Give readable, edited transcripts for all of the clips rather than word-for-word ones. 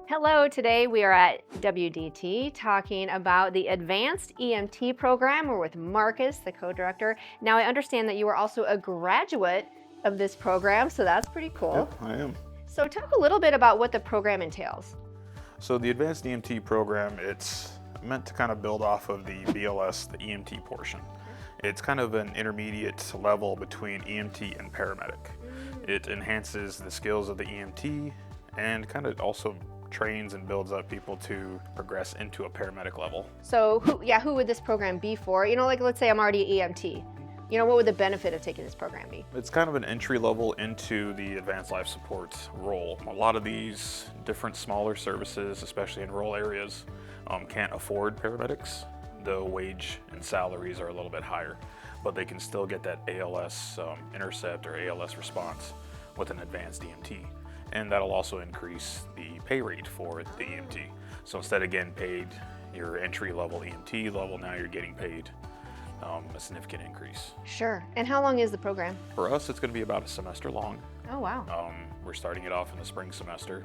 Hello, today we are at WDT talking about the Advanced EMT program. We're with Marcus, the co-director. Now I understand that you are also a graduate of this program, so that's pretty cool. Yep, I am. So talk a little bit about what the program entails. So the Advanced EMT program, it's meant to kind of build off of the BLS, the EMT portion. It's kind of an intermediate level between EMT and paramedic. It enhances the skills of the EMT and kind of also trains and builds up people to progress into a paramedic level. So who would this program be for? Like let's say I'm already an EMT. What would the benefit of taking this program be? It's kind of an entry level into the advanced life support role. A lot of these different smaller services, especially in rural areas, can't afford paramedics. The wage and salaries are a little bit higher, but they can still get that ALS intercept or ALS response with an advanced EMT. And that'll also increase the pay rate for the EMT. So instead of getting paid your entry level EMT level, now you're getting paid a significant increase. Sure. And how long is the program? For us, it's going to be about a semester long. Oh, wow. We're starting it off in the spring semester,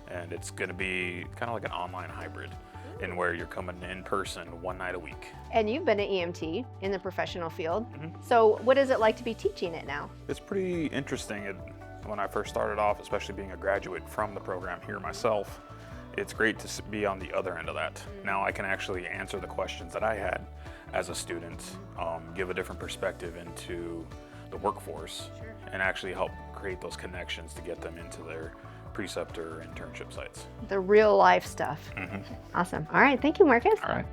and it's going to be kind of like an online hybrid in where you're coming in person one night a week. And you've been an EMT in the professional field. So what is it like to be teaching it now? It's pretty interesting. When I first started off, especially being a graduate from the program here myself, it's great to be on the other end of that. Now I can actually answer the questions that I had as a student, give a different perspective into the workforce, and actually help create those connections to get them into their preceptor internship sites. The real life stuff. Awesome. All right. Thank you, Marcus. All right.